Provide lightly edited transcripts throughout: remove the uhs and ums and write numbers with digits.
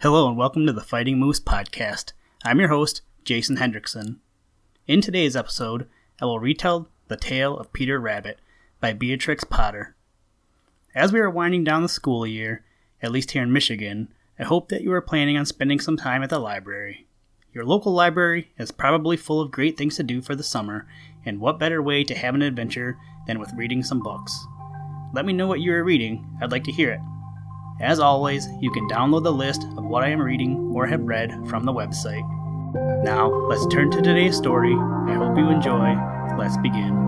Hello and welcome to the Fighting Moose podcast. I'm your host, Jason Hendrickson. In today's episode, I will retell The Tale of Peter Rabbit by Beatrix Potter. As we are winding down the school year, at least here in Michigan, I hope that you are planning on spending some time at the library. Your local library is probably full of great things to do for the summer, and what better way to have an adventure than with reading some books? Let me know what you are reading. I'd like to hear it. As always, you can download the list of what I am reading or have read from the website. Now, let's turn to today's story. I hope you enjoy. Let's begin.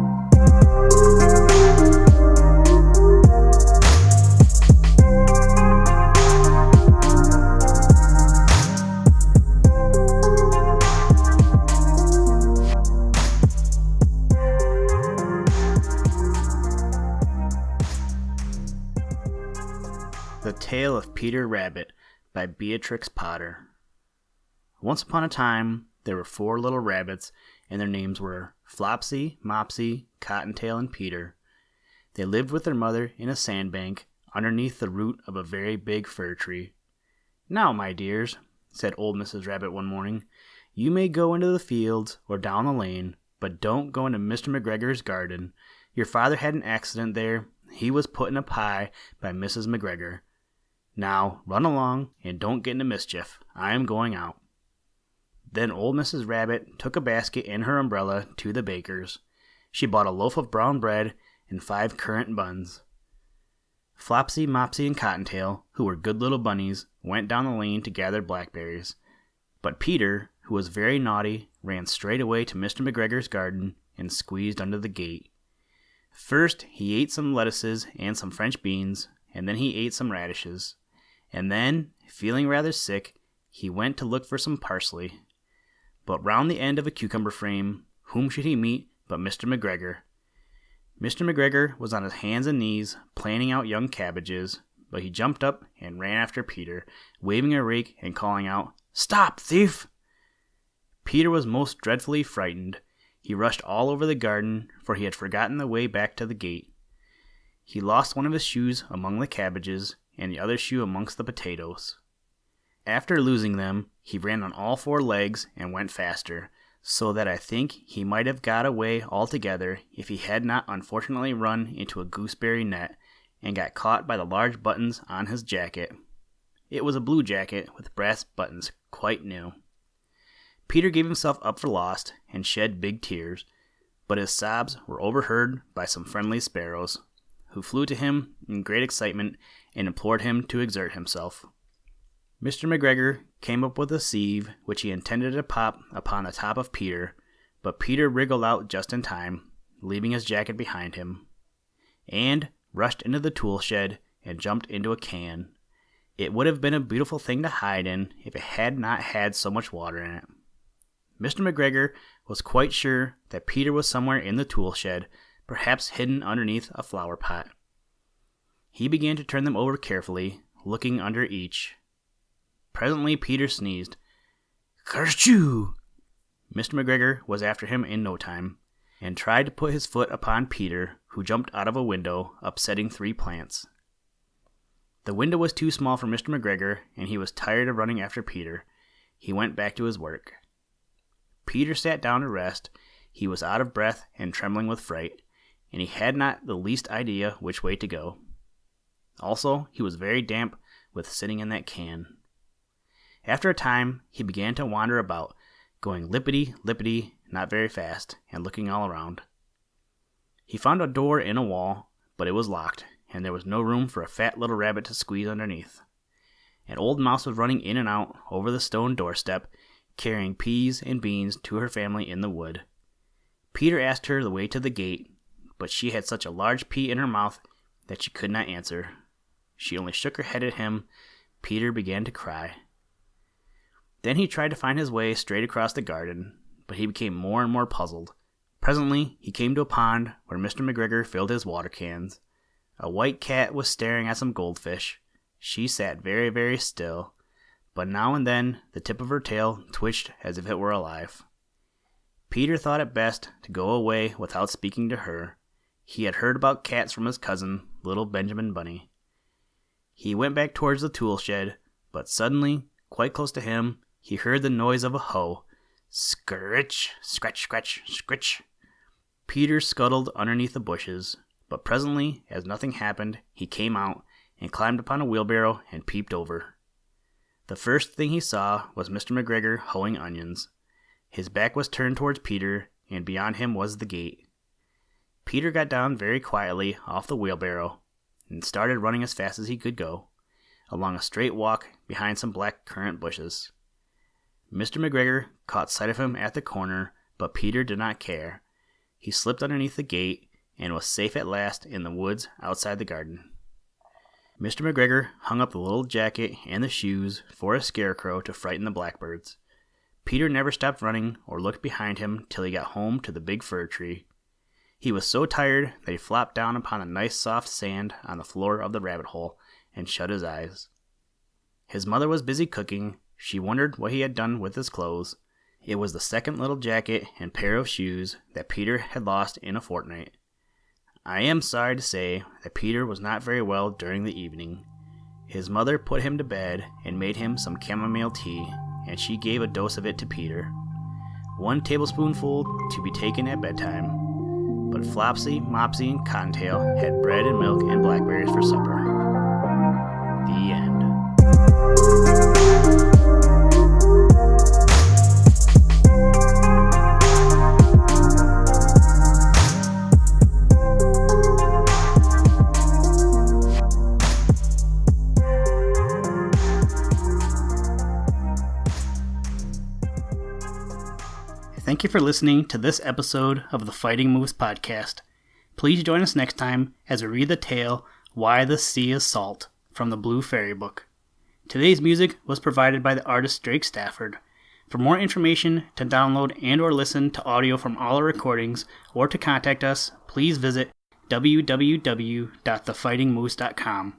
The Tale of Peter Rabbit by Beatrix Potter. Once upon a time, there were 4 little rabbits, and their names were Flopsy, Mopsy, Cottontail, and Peter. They lived with their mother in a sandbank underneath the root of a very big fir tree. "Now, my dears," said old Mrs. Rabbit one morning, "you may go into the fields or down the lane, but don't go into Mr. McGregor's garden. Your father had an accident there. He was put in a pie by Mrs. McGregor. Now, run along, and don't get into mischief. I am going out." Then old Mrs. Rabbit took a basket and her umbrella to the baker's. She bought a loaf of brown bread and 5 currant buns. Flopsy, Mopsy, and Cottontail, who were good little bunnies, went down the lane to gather blackberries. But Peter, who was very naughty, ran straight away to Mr. McGregor's garden and squeezed under the gate. First, he ate some lettuces and some French beans, and then he ate some radishes. And then, feeling rather sick, he went to look for some parsley. But round the end of a cucumber frame, whom should he meet but Mr. McGregor? Mr. McGregor was on his hands and knees, planning out young cabbages, but he jumped up and ran after Peter, waving a rake and calling out, "Stop, thief!" Peter was most dreadfully frightened. He rushed all over the garden, for he had forgotten the way back to the gate. He lost one of his shoes among the cabbages, and the other shoe amongst the potatoes. After losing them, he ran on all 4 legs and went faster, so that I think he might have got away altogether if he had not unfortunately run into a gooseberry net and got caught by the large buttons on his jacket. It was a blue jacket with brass buttons, quite new. Peter gave himself up for lost and shed big tears, but his sobs were overheard by some friendly sparrows, who flew to him in great excitement and implored him to exert himself. Mr. McGregor came up with a sieve which he intended to pop upon the top of Peter, but Peter wriggled out just in time, leaving his jacket behind him, and rushed into the tool shed and jumped into a can. It would have been a beautiful thing to hide in if it had not had so much water in it. Mr. McGregor was quite sure that Peter was somewhere in the tool shed, perhaps hidden underneath a flower pot. He began to turn them over carefully, looking under each. Presently Peter sneezed. "Kershoo!" Mr. McGregor was after him in no time, and tried to put his foot upon Peter, who jumped out of a window, upsetting 3 plants. The window was too small for Mr. McGregor, and he was tired of running after Peter. He went back to his work. Peter sat down to rest. He was out of breath and trembling with fright, and he had not the least idea which way to go. Also, he was very damp with sitting in that can. After a time, he began to wander about, going lippity-lippity, not very fast, and looking all around. He found a door in a wall, but it was locked, and there was no room for a fat little rabbit to squeeze underneath. An old mouse was running in and out over the stone doorstep, carrying peas and beans to her family in the wood. Peter asked her the way to the gate, but she had such a large pea in her mouth that she could not answer. She only shook her head at him. Peter began to cry. Then he tried to find his way straight across the garden, but he became more and more puzzled. Presently he came to a pond where Mr. McGregor filled his water cans. A white cat was staring at some goldfish. She sat very, very still, but now and then the tip of her tail twitched as if it were alive. Peter thought it best to go away without speaking to her. He had heard about cats from his cousin, little Benjamin Bunny. He went back towards the tool shed, but suddenly Quite close to him, he heard the noise of a hoe. Scritch, scratch, scratch, scritch. Peter scuttled underneath the bushes, but presently, as nothing happened, he came out and climbed upon a wheelbarrow and peeped over. The first thing he saw was Mr. McGregor hoeing onions. His back was turned towards Peter, and beyond him was the gate. Peter got down very quietly off the wheelbarrow and started running as fast as he could go, along a straight walk behind some black currant bushes. Mr. McGregor caught sight of him at the corner, but Peter did not care. He slipped underneath the gate and was safe at last in the woods outside the garden. Mr. McGregor hung up the little jacket and the shoes for a scarecrow to frighten the blackbirds. Peter never stopped running or looked behind him till he got home to the big fir tree. He was so tired that he flopped down upon the nice soft sand on the floor of the rabbit hole and shut his eyes. His mother was busy cooking. She wondered what he had done with his clothes. It was the second little jacket and pair of shoes that Peter had lost in a fortnight. I am sorry to say that Peter was not very well during the evening. His mother put him to bed and made him some chamomile tea, and she gave a dose of it to Peter. 1 tablespoonful to be taken at bedtime. But Flopsy, Mopsy, and Cottontail had bread and milk and blackberries for supper. The end. Thank you for listening to this episode of the Fighting Moose podcast. Please join us next time as we read the tale, Why the Sea is Salt, from the Blue Fairy Book. Today's music was provided by the artist Drake Stafford. For more information, to download and or listen to audio from all our recordings, or to contact us, please visit www.thefightingmoose.com.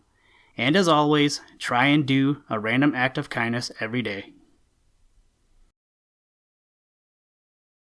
And as always, try and do a random act of kindness every day.